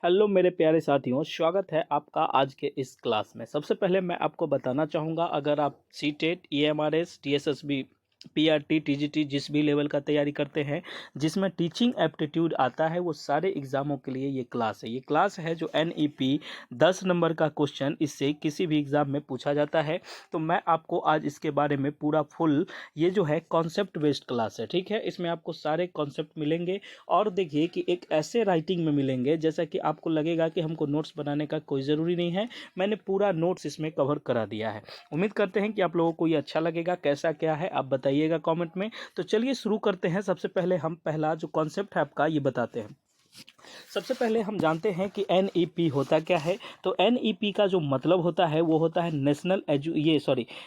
Hello मेरे प्यारे साथियों, स्वागत है आपका आज के इस क्लास में। सबसे पहले मैं आपको बताना चाहूँगा, अगर आप सीटेट, ईएमआरएस, टीएसएसबी, पीआरटी, टीजीटी जिस भी लेवल का तैयारी करते हैं जिसमें टीचिंग एप्टीट्यूड आता है, वो सारे एग्ज़ामों के लिए ये क्लास है। ये क्लास है जो एनईपी 10 नंबर का क्वेश्चन इससे किसी भी एग्ज़ाम में पूछा जाता है। तो मैं आपको आज इसके बारे में पूरा फुल, ये जो है कॉन्सेप्ट बेस्ड क्लास है, ठीक है। इसमें आपको सारे कॉन्सेप्ट मिलेंगे और देखिए कि एक ऐसे राइटिंग में मिलेंगे जैसा कि आपको लगेगा कि हमको नोट्स बनाने का कोई ज़रूरी नहीं है। मैंने पूरा नोट्स इसमें कवर करा दिया है। उम्मीद करते हैं कि आप लोगों को ये अच्छा लगेगा। कैसा क्या है आप बताइएगा कमेंट में। तो चलिए शुरू करते हैं। सबसे पहले हम पहला जो कॉन्सेप्ट है आपका ये बताते हैं। सबसे पहले हम जानते हैं कि एनईपी होता क्या है। तो एनईपी का जो मतलब होता है वो होता है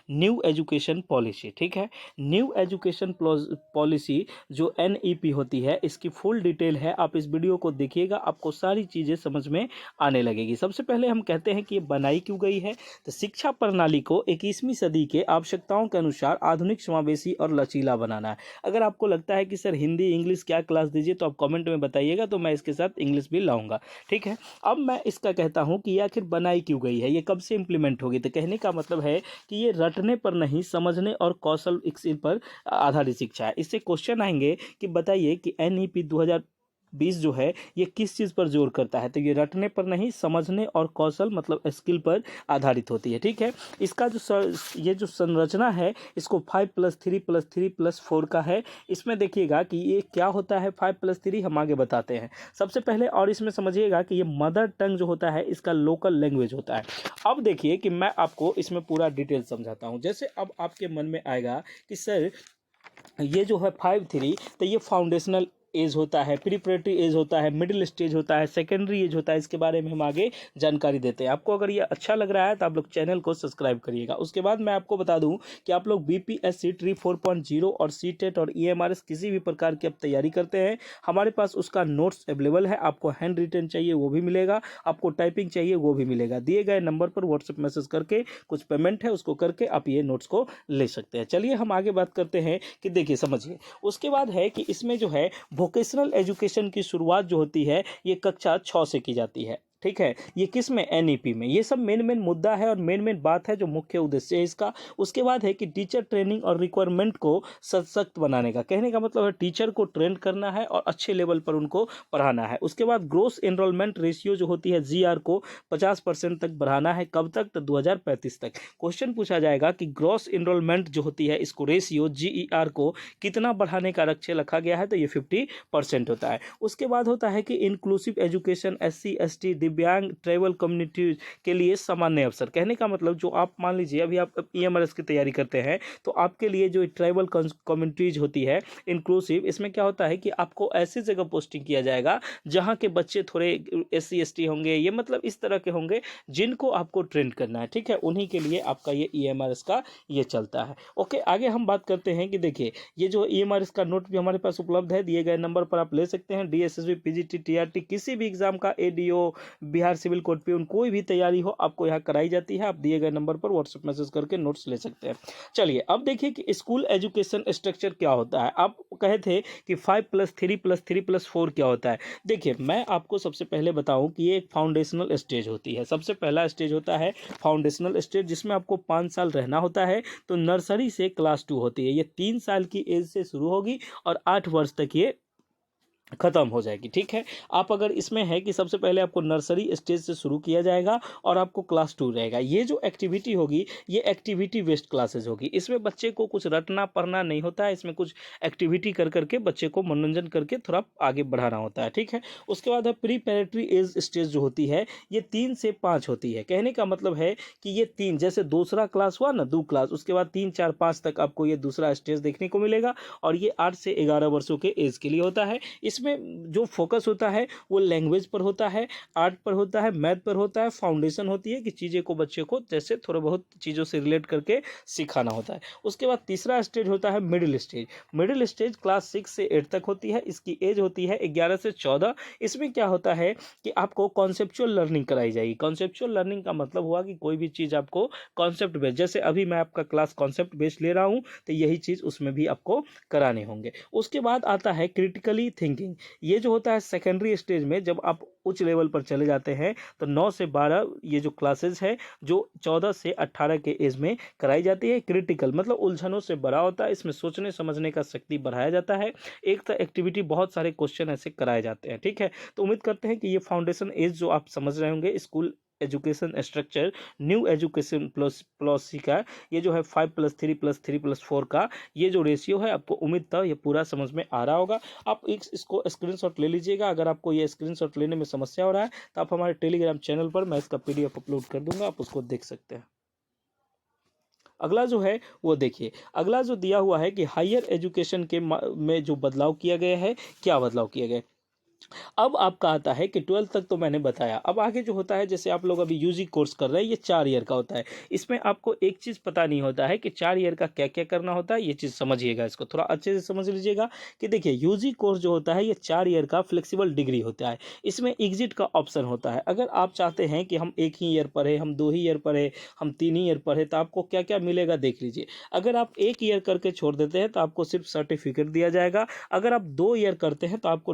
न्यू एजुकेशन पॉलिसी, ठीक है। न्यू एजुकेशन पॉलिसी जो एनईपी होती है, इसकी फुल डिटेल है, आप इस वीडियो को देखिएगा, आपको सारी चीज़ें समझ में आने लगेगी। सबसे पहले हम कहते हैं कि ये बनाई क्यों गई है। तो शिक्षा प्रणाली को 21वीं सदी के आवश्यकताओं के अनुसार आधुनिक, समावेशी और लचीला बनाना है। अगर आपको लगता है कि सर हिंदी इंग्लिश क्या क्लास दीजिए, तो आप कमेंट में बताइएगा, तो मैं इसके साथ इंग्लिश भी लाऊंगा, ठीक है। अब मैं इसका कहता हूं कि ये आखिर बनाई क्यों गई है, ये कब से इंप्लीमेंट होगी। तो कहने का मतलब है कि ये रटने पर नहीं, समझने और कौशल विकसित पर आधारित शिक्षा है। इससे क्वेश्चन आएंगे कि बताइए कि एनईपी 2020 जो है ये किस चीज़ पर जोर करता है। तो ये रटने पर नहीं, समझने और कौशल मतलब स्किल पर आधारित होती है, ठीक है। इसका ये जो संरचना है, इसको 5+3+3+4 का है। इसमें देखिएगा कि ये क्या होता है। 5+3 हम आगे बताते हैं सबसे पहले। और इसमें समझिएगा कि ये मदर टंग जो होता है इसका लोकल लैंग्वेज होता है। अब देखिए कि मैं आपको इसमें पूरा डिटेल समझाता हूँ। जैसे अब आपके मन में आएगा कि सर ये जो है 5-3, तो ये फाउंडेशनल एज होता है, प्रीपरेटरी एज होता है, मिडिल स्टेज होता है, सेकेंडरी एज होता है। इसके बारे में हम आगे जानकारी देते हैं। आपको अगर ये अच्छा लग रहा है तो आप लोग चैनल को सब्सक्राइब करिएगा। उसके बाद मैं आपको बता दूं कि आप लोग बीपीएससी ट्री 4.0 और सीटेट और ईएमआरएस किसी भी प्रकार की आप तैयारी करते हैं, हमारे पास उसका नोट्स अवेलेबल है। आपको हैंड रिटन चाहिए वो भी मिलेगा, आपको टाइपिंग चाहिए वो भी मिलेगा। दिए गए नंबर पर व्हाट्सएप मैसेज करके कुछ पेमेंट है उसको करके आप ये नोट्स को ले सकते हैं। चलिए हम आगे बात करते हैं कि देखिए समझिए। उसके बाद है कि इसमें जो है वोकेशनल एजुकेशन की शुरुआत जो होती है ये कक्षा 6 से की जाती है, ठीक है। ये किस में, एनईपी में। ये सब मेन मुद्दा है और मेन बात है जो मुख्य उद्देश्य है इसका। उसके बाद है कि टीचर ट्रेनिंग और रिक्वायरमेंट को सशक्त बनाने का। कहने का मतलब है टीचर को ट्रेन करना है और अच्छे लेवल पर उनको पढ़ाना है। उसके बाद ग्रोस एनरोलमेंट रेशियो जो होती है जीआर को 50% तक बढ़ाना है। कब तक, तो 2035 तक। क्वेश्चन पूछा जाएगा कि ग्रोस एनरोलमेंट जो होती है इसको रेशियो जीईआर को कितना बढ़ाने का लक्ष्य रखा गया है। तो ये 50% होता है। उसके बाद होता है कि इंक्लूसिव एजुकेशन एससी एसटी दिव्यांग ट्राइबल कम्युनिटी के लिए सामान्य अवसर। कहने का मतलब जो आप मान लीजिए अभी आप ईएमआरएस की तैयारी करते हैं तो आपके लिए जो ट्राइबल कम्युनिटीज होती है इंक्लूसिव, इसमें क्या होता है कि आपको ऐसी जगह पोस्टिंग किया जाएगा जहां के बच्चे थोड़े एससी एसटी होंगे, ये मतलब इस तरह के होंगे जिनको आपको ट्रेन करना है, ठीक है। उन्हीं के लिए आपका ये ईएमआरएस का ये चलता है। ओके, आगे हम बात करते हैं कि देखिए ये जो ईएमआरएस का नोट भी हमारे पास उपलब्ध है, दिए गए नंबर पर आप ले सकते हैं। डीएसएसबी, पीजीटी, टीआरटी किसी भी एग्जाम का, एडीओ, बिहार सिविल कोड पे कोई भी तैयारी हो आपको यहाँ कराई जाती है। आप दिए गए नंबर पर व्हाट्सएप मैसेज करके नोट्स ले सकते हैं। चलिए अब देखिए कि स्कूल एजुकेशन स्ट्रक्चर क्या होता है। आप कहे थे कि 5+3+3+4 क्या होता है। देखिए मैं आपको सबसे पहले बताऊं कि ये एक फाउंडेशनल स्टेज होती है। सबसे पहला स्टेज होता है फाउंडेशनल स्टेज, जिसमें आपको 5 साल रहना होता है। तो नर्सरी से क्लास 2 होती है, ये 3 साल की एज से शुरू होगी और 8 वर्ष तक ये खत्म हो जाएगी, ठीक है। आप अगर इसमें है कि सबसे पहले आपको नर्सरी स्टेज से शुरू किया जाएगा और आपको क्लास 2 रहेगा। ये जो एक्टिविटी होगी ये एक्टिविटी बेस्ड क्लासेज होगी। इसमें बच्चे को कुछ रटना पढ़ना नहीं होता है, इसमें कुछ एक्टिविटी कर करके बच्चे को मनोरंजन करके थोड़ा आगे बढ़ाना होता है, ठीक है। उसके बाद है प्रीपैरेटरी एज स्टेज जो होती है ये 3 से 5 होती है। कहने का मतलब है कि ये 3, जैसे दूसरा क्लास हुआ ना, 2 क्लास, उसके बाद 3 4 5 तक आपको ये दूसरा स्टेज देखने को मिलेगा और ये 8 से 11 वर्षों के एज के लिए होता है। इसमें जो फोकस होता है वो लैंग्वेज पर होता है, आर्ट पर होता है, मैथ पर होता है। फाउंडेशन होती है कि चीज़ें को बच्चे को जैसे थोड़ा बहुत चीज़ों से रिलेट करके सिखाना होता है। उसके बाद तीसरा स्टेज होता है middle stage. Middle stage class 6 से 8 तक होती है। इसकी एज होती है 11 से 14। इसमें क्या होता है कि आपको कॉन्सेप्चुअल लर्निंग कराई जाएगी। कॉन्सेप्चुअल लर्निंग का मतलब हुआ कि कोई भी चीज़ आपको कॉन्सेप्ट बेस्ड, जैसे अभी मैं आपका क्लास कॉन्सेप्ट बेस्ड ले रहा हूँ तो यही चीज़ उसमें भी आपको कराने होंगे। उसके बाद आता है क्रिटिकली थिंकिंग। रैंकिंग। ये जो होता है सेकेंडरी स्टेज में, जब आप उच्च लेवल पर चले जाते हैं तो 9 से 12 ये जो क्लासेस है जो 14 से 18 के एज में कराई जाती है। क्रिटिकल मतलब उलझनों से भरा होता है, इसमें सोचने समझने का शक्ति बढ़ाया जाता है। एक तो एक्टिविटी बहुत सारे क्वेश्चन ऐसे कराए जाते हैं। ठीक है, तो उम्मीद करते हैं कि ये फाउंडेशन एज जो आप समझ रहे होंगे school education structure new education plus policy का, ये जो है 5+3+3+4 का ये जो रेशियो है, आपको उम्मीद था ये पूरा समझ में आ रहा होगा। आप इसको स्क्रीनशॉट ले लीजिएगा। अगर आपको ये स्क्रीनशॉट लेने में समस्या हो रहा है तो आप हमारे टेलीग्राम चैनल पर मैं इसका PDF अपलोड कर दूंगा, आप उसको देख सकते हैं। अगला जो है वो देखिए, अगला जो दिया हुआ है कि हायर एजुकेशन के में जो बदलाव किया गया है, क्या बदलाव किया गया है। अब आपका आता है कि 12th तक तो मैंने बताया। अब आगे जो होता है, जैसे आप लोग अभी यूजी कोर्स कर रहे हैं, ये 4 ईयर का होता है। इसमें आपको एक चीज़ पता नहीं होता है कि 4 ईयर का क्या क्या करना होता है। ये चीज़ समझिएगा, इसको थोड़ा अच्छे से समझ लीजिएगा कि देखिए यूजी कोर्स जो होता है ये 4 ईयर का फ्लेक्सिबल डिग्री होता है। इसमें एग्जिट का ऑप्शन होता है। अगर आप चाहते हैं कि हम 1 ही ईयर पढ़े, हम 2 ही ईयर पढ़े, हम 3 ही ईयर पढ़े, तो आपको क्या क्या मिलेगा देख लीजिए। अगर आप 1 ईयर करके छोड़ देते हैं तो आपको सिर्फ सर्टिफिकेट दिया जाएगा। अगर आप 2 ईयर करते हैं तो आपको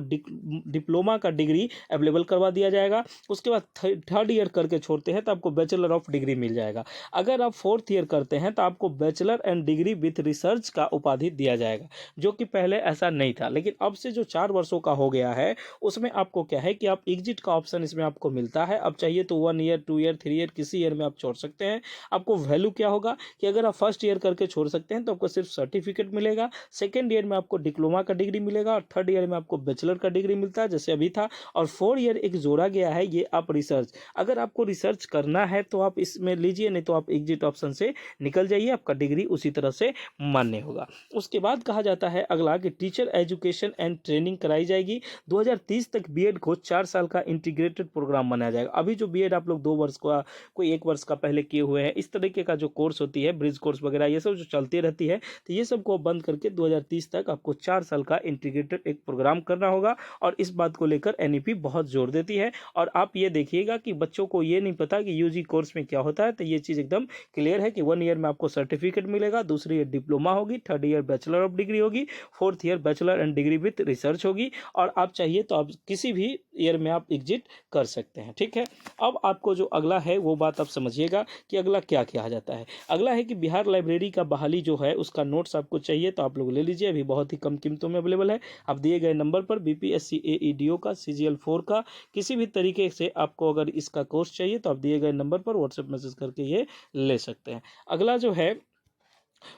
डिप्लोमा का डिग्री अवेलेबल करवा दिया जाएगा। उसके बाद 3rd ईयर करके छोड़ते हैं तो आपको बैचलर ऑफ डिग्री मिल जाएगा। अगर आप 4th ईयर करते हैं तो आपको bachelor and degree with research का उपाधि दिया जाएगा, जो कि पहले ऐसा नहीं था। लेकिन अब से जो 4 वर्षों का हो गया है उसमें आपको क्या है कि आप एग्जिट का ऑप्शन इसमें आपको मिलता है। अब चाहिए तो 1 ईयर, 2 ईयर, 3 ईयर, किसी ईयर में आप छोड़ सकते हैं। आपको वैल्यू क्या होगा कि अगर आप 1st ईयर करके छोड़ सकते हैं तो आपको सिर्फ सर्टिफिकेट मिलेगा। 2nd ईयर में आपको डिप्लोमा का डिग्री मिलेगा और 3rd ईयर में आपको बैचलर का डिग्री मिलता है जैसे अभी था। और 4 ईयर एक जोड़ा गया है, ये आप रिसर्च, अगर आपको रिसर्च करना है तो आप इसमें लीजिए, नहीं तो आप एग्जिट ऑप्शन से निकल जाइए, आपका डिग्री उसी तरह से मान्य होगा। उसके बाद कहा जाता है अगला कि टीचर एजुकेशन एंड ट्रेनिंग कराई जाएगी। 2030 तक बीएड को 4 साल का इंटीग्रेटेड प्रोग्राम बनाया जाएगा। अभी जो बीएड आप लोग 2 वर्ष का, कोई 1 वर्ष का पहले किए हुए हैं, इस तरीके का जो कोर्स होती है, ब्रिज कोर्स वगैरह, ये सब जो चलती रहती है, तो ये सब को बंद करके 2030 तक आपको 4 साल का इंटीग्रेटेड एक प्रोग्राम करना होगा। और इस बात को लेकर एनईपी बहुत जोर देती है। और आप ये देखिएगा कि बच्चों को ये नहीं पता कि यूजी कोर्स में क्या होता है, तो ये चीज़ एकदम क्लियर है कि 1 ईयर में आपको सर्टिफिकेट मिलेगा, दूसरी ईयर डिप्लोमा होगी, 3rd year bachelor of degree होगी, 4th year bachelor and degree with research होगी। और आप चाहिए तो आप किसी भी ईयर में आप एग्जिट कर सकते हैं। ठीक है, अब आपको जो अगला है वो बात आप समझिएगा कि अगला क्या किया जाता है। अगला है कि बिहार लाइब्रेरी का बहाली जो है उसका नोट्स आपको चाहिए तो आप लोग ले लीजिए, अभी बहुत ही कम कीमतों में अवेलेबल है। आप दिए गए नंबर पर बीपीएससी एईडीओ का CGL 4 का किसी भी तरीके से आपको अगर इसका कोर्स चाहिए तो आप दिए गए नंबर पर व्हाट्सएप मैसेज करके ये ले सकते हैं। अगला जो है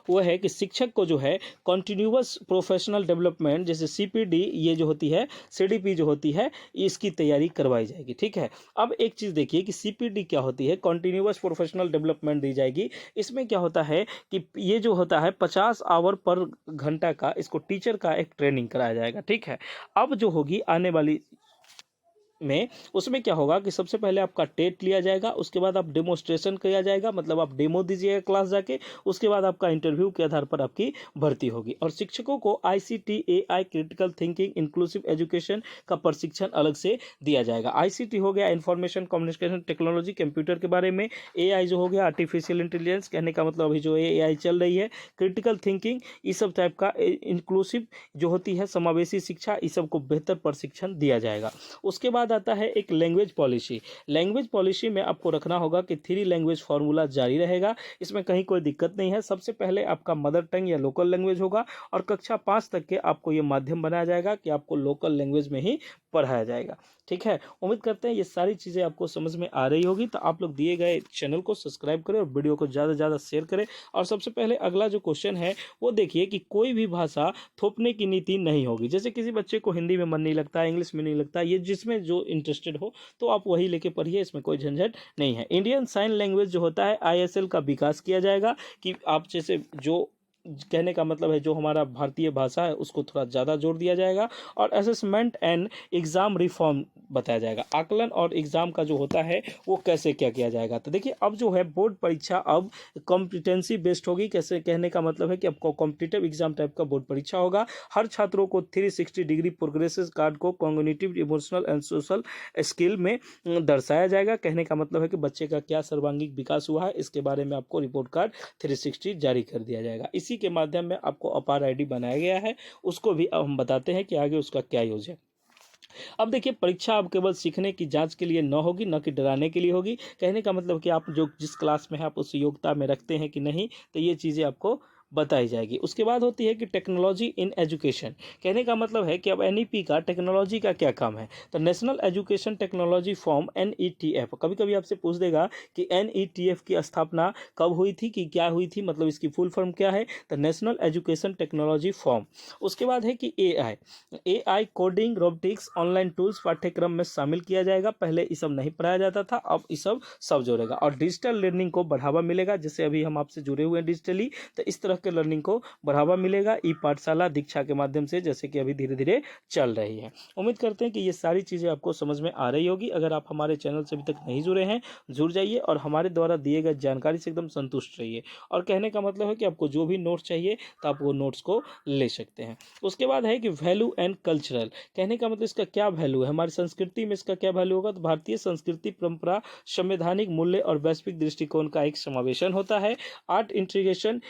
वो है कि शिक्षक को जो है कॉन्टिन्यूअस प्रोफेशनल डेवलपमेंट, जैसे CPD ये जो होती है, CDP जो होती है, इसकी तैयारी करवाई जाएगी। ठीक है, अब एक चीज़ देखिए कि CPD क्या होती है, कॉन्टिन्यूअस प्रोफेशनल डेवलपमेंट दी जाएगी। इसमें क्या होता है कि ये जो होता है 50 आवर पर घंटा का, इसको टीचर का एक ट्रेनिंग कराया जाएगा। ठीक है, अब जो होगी आने वाली में, उसमें क्या होगा कि सबसे पहले आपका टेट लिया जाएगा, उसके बाद आप डेमोस्ट्रेशन किया जाएगा, मतलब आप डेमो दीजिएगा क्लास जाके, उसके बाद आपका इंटरव्यू के आधार पर आपकी भर्ती होगी। और शिक्षकों को ICT AI critical thinking inclusive education का प्रशिक्षण अलग से दिया जाएगा। ICT हो गया इंफॉर्मेशन कम्युनिकेशन टेक्नोलॉजी, कंप्यूटर के बारे में। AI जो हो गया आर्टिफिशियल इंटेलिजेंस, कहने का मतलब अभी जो AI चल रही है, क्रिटिकल थिंकिंग, इस सब टाइप का इंक्लूसिव जो होती है समावेशी शिक्षा, इस सब को बेहतर प्रशिक्षण दिया जाएगा। उसके बाद आता है एक लैंग्वेज पॉलिसी। लैंग्वेज पॉलिसी में आपको रखना होगा कि 3 लैंग्वेज फार्मूला जारी रहेगा, इसमें कहीं कोई दिक्कत नहीं है। सबसे पहले आपका मदर टंग या लोकल लैंग्वेज होगा और कक्षा 5 तक के आपको ये माध्यम बनाया जाएगा कि आपको लोकल लैंग्वेज में ही पढ़ाया जाएगा। ठीक है, उम्मीद करते हैं ये सारी चीज़ें आपको समझ में आ रही होगी। तो आप लोग दिए गए चैनल को सब्सक्राइब करें और वीडियो को ज़्यादा से ज़्यादा शेयर करें। और सबसे पहले अगला जो क्वेश्चन है वो देखिए कि कोई भी भाषा थोपने की नीति नहीं होगी। जैसे किसी बच्चे को हिंदी में मन नहीं लगता, इंग्लिश में नहीं लगता, ये जिसमें जो इंटरेस्टेड हो तो आप वही लेके पढ़िए, इसमें कोई झंझट नहीं है। इंडियन साइन लैंग्वेज जो होता है ISL का विकास किया जाएगा कि आप जैसे जो कहने का मतलब है जो हमारा भारतीय भाषा है उसको थोड़ा ज़्यादा जोर दिया जाएगा। और असेसमेंट एंड एग्ज़ाम रिफॉर्म बताया जाएगा, आकलन और एग्ज़ाम का जो होता है वो कैसे क्या किया जाएगा। तो देखिए अब जो है बोर्ड परीक्षा अब कॉम्पिटेंसी बेस्ड होगी। कैसे, कहने का मतलब है कि आपको कॉम्पिटिटिव एग्जाम टाइप का बोर्ड परीक्षा होगा। हर छात्रों को 360 डिग्री प्रोग्रेसिव कार्ड को cognitive emotional and social skill में दर्शाया जाएगा। कहने का मतलब है कि बच्चे का क्या सर्वांगीण विकास हुआ है इसके बारे में आपको रिपोर्ट कार्ड 360 जारी कर दिया जाएगा। इसी इसी के माध्यम में आपको अपार आईडी बनाया गया है, उसको भी अब हम बताते हैं कि आगे उसका क्या यूज है। अब देखिए, परीक्षा अब केवल सीखने की जांच के लिए न होगी, न कि डराने के लिए होगी। कहने का मतलब कि आप जो जिस क्लास में हैं आप उस योग्यता में रखते हैं कि नहीं, तो ये चीज़ें आपको बताई जाएगी। उसके बाद होती है कि टेक्नोलॉजी इन एजुकेशन। कहने का मतलब है कि अब एनईपी का टेक्नोलॉजी का क्या काम है। तो national education technology form NETF, कभी कभी आपसे पूछ देगा कि एनईटीएफ की स्थापना कब हुई थी, कि क्या हुई थी, मतलब इसकी फुल फॉर्म क्या है, तो नेशनल एजुकेशन टेक्नोलॉजी फॉर्म। उसके बाद है कि AI coding robotics online tools पाठ्यक्रम में शामिल किया जाएगा। पहले ये सब नहीं पढ़ाया जाता था, अब ये सब जोड़ेगा। और डिजिटल लर्निंग को बढ़ावा मिलेगा, जैसे अभी हम आपसे जुड़े हुए हैं डिजिटली, तो इस तरह के लर्निंग को बढ़ावा मिलेगा ई पाठशाला दीक्षा के माध्यम से, जैसे कि अभी धीरे धीरे चल रही है। उम्मीद करते हैं कि ये सारी चीज़ें आपको समझ में आ रही होगी। अगर आप हमारे चैनल से अभी तक नहीं जुड़े हैं, जुड़ जाइए और हमारे द्वारा दिए गए जानकारी से एकदम संतुष्ट रहिए। और कहने का मतलब है कि आपको जो भी नोट्स चाहिए तो आप वो नोट्स को ले सकते हैं। उसके बाद है कि वैल्यू एंड कल्चरल। कहने का मतलब इसका क्या वैल्यू है, हमारी संस्कृति में इसका क्या वैल्यू होगा। तो भारतीय संस्कृति, परंपरा, संवैधानिक मूल्य और वैश्विक दृष्टिकोण का एक समावेशन होता है। Art integration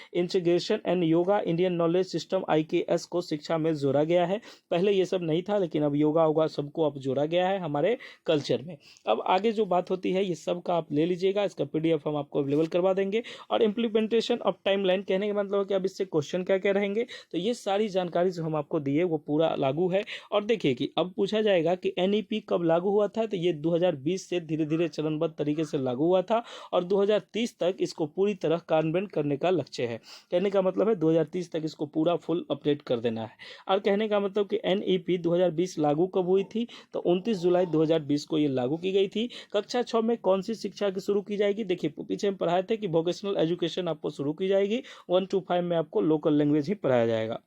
and yoga Indian knowledge system IKS को शिक्षा में जोड़ा गया है। पहले ये सब नहीं था, लेकिन अब योगा होगा सबको अब जोड़ा गया है हमारे कल्चर में। अब आगे जो बात होती है ये सब का आप ले लीजिएगा, इसका PDF हम आपको अवेलेबल करवा देंगे। और इम्प्लीमेंटेशन ऑफ टाइमलाइन, कहने का मतलब है कि अब इससे क्वेश्चन क्या क्या रहेंगे, तो ये सारी जानकारी जो हम आपको दिए वो पूरा लागू है। और देखिए कि अब पूछा जाएगा कि NEP कब लागू हुआ था, तो ये 2020 से धीरे धीरे चरणबद्ध तरीके से लागू हुआ था और 2030 तक इसको पूरी तरह कार्यान्वयन करने का लक्ष्य है। कहने का मतलब है 2030 तक इसको पूरा फुल अपडेट कर देना है। और कहने का मतलब कि NEP 2020 लागू कब हुई थी, तो 29 जुलाई 2020 को ये लागू की गई थी। कक्षा 6 में कौन सी शिक्षा की शुरू की जाएगी, देखिए पीछे हम पढ़ाए थे कि वोकेशनल एजुकेशन आपको शुरू की जाएगी। 1 to 5 में आपको लोकल लैंग्वेज ही पढ़ाया जाएगा।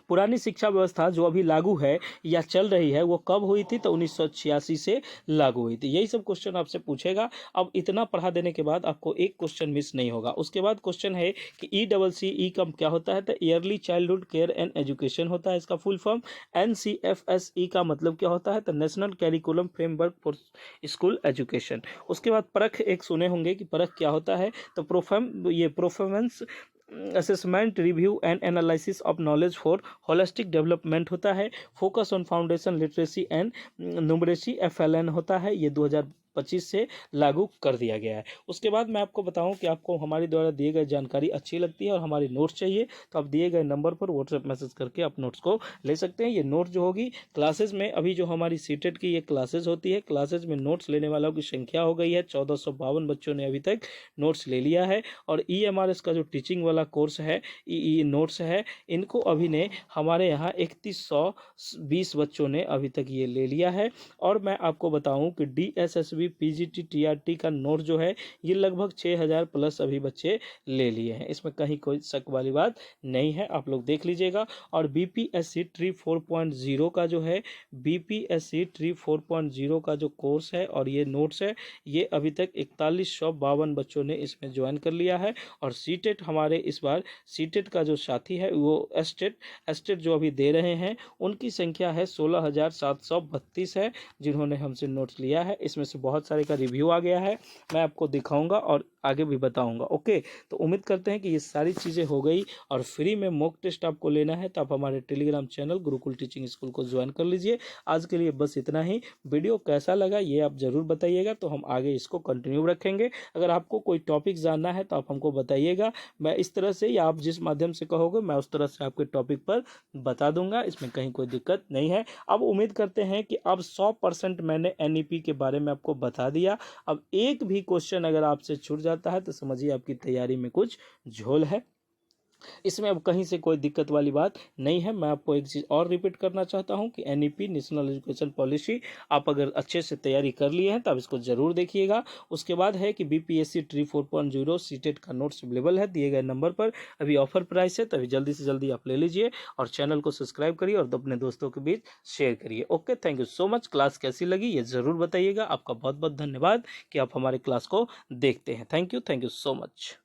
पुरानी शिक्षा व्यवस्था जो अभी लागू है या चल रही है वो कब हुई थी, तो 1986 से लागू हुई थी। यही सब क्वेश्चन आपसे पूछेगा। अब इतना पढ़ा देने के बाद आपको एक क्वेश्चन मिस नहीं होगा। उसके बाद क्वेश्चन है कि ECC का क्या होता है, तो yearly childhood care and education होता है इसका फुल फॉर्म। NCFSE का मतलब क्या होता है, तो national curriculum framework for school education. उसके बाद परख एक सुने होंगे कि परख क्या होता है, तो performance assessment review and analysis of knowledge for holistic development होता है। Focus on foundation literacy and numeracy FLN होता है। ये 2025 से लागू कर दिया गया है। उसके बाद मैं आपको बताऊं कि आपको हमारे द्वारा दिए गए जानकारी अच्छी लगती है और हमारी नोट्स चाहिए, तो आप दिए गए नंबर पर व्हाट्सएप मैसेज करके आप नोट्स को ले सकते हैं। ये नोट्स जो होगी क्लासेज में, अभी जो हमारी सीटेट की ये क्लासेज होती है, क्लासेज में नोट्स लेने वालों की संख्या हो गई है 1452 बच्चों ने अभी तक नोट्स ले लिया है। और EMRS का जो टीचिंग वाला कोर्स है, नोट्स है, इनको अभी ने हमारे यहाँ 3120 बच्चों ने अभी तक ये ले लिया है। और मैं आपको बताऊं कि DSSB PGT TRT का नोट जो है ये लगभग 6000 प्लस अभी बच्चे ले लिए हैं, इसमें कहीं कोई शक वाली बात नहीं है, आप लोग देख लीजिएगा। और BPSC ट्री 4.0 का जो है, BPSC ट्री 4.0 का जो कोर्स है और ये नोट्स है, ये अभी तक 4152 बच्चों ने इसमें ज्वाइन कर लिया है। और सीटेट हमारे इस बार सीटेट का जो साथी है वो एस्टेट जो अभी दे रहे हैं उनकी संख्या है 16732 है जिन्होंने हमसे नोट्स लिया है। इसमें से बहुत सारे का रिव्यू आ गया है, मैं आपको दिखाऊंगा और आगे भी बताऊंगा। ओके, तो उम्मीद करते हैं कि ये सारी चीज़ें हो गई। और फ्री में मॉक टेस्ट आपको लेना है तो आप हमारे Telegram channel Gurukul teaching school को ज्वाइन कर लीजिए। आज के लिए बस इतना ही। वीडियो कैसा लगा ये आप ज़रूर बताइएगा, तो हम आगे इसको कंटिन्यू रखेंगे। अगर आपको कोई टॉपिक जानना है तो आप हमको बताइएगा, मैं इस तरह से या आप जिस माध्यम से कहोगे मैं उस तरह से आपके टॉपिक पर बता दूंगा, इसमें कहीं कोई दिक्कत नहीं है। अब उम्मीद करते हैं कि अब 100% मैंने NEP के बारे में आपको बता दिया। अब एक भी क्वेश्चन अगर आपसे छूट जाता है तो समझिए आपकी तैयारी में कुछ झोल है, इसमें अब कहीं से कोई दिक्कत वाली बात नहीं है। मैं आपको एक चीज़ और रिपीट करना चाहता हूं कि NEP नेशनल एजुकेशन पॉलिसी आप अगर अच्छे से तैयारी कर लिए हैं तो आप इसको ज़रूर देखिएगा। उसके बाद है कि BPSC ट्री 4.0 सीटेट का नोट्स अवेलेबल है दिए गए नंबर पर, अभी ऑफर प्राइस है, तभी जल्दी से जल्दी आप ले लीजिए और चैनल को सब्सक्राइब करिए और अपने दोस्तों के बीच शेयर करिए। Okay, thank you so much. Class कैसी लगी ये ज़रूर बताइएगा। आपका बहुत बहुत धन्यवाद कि आप हमारे क्लास को देखते हैं। Thank you so much.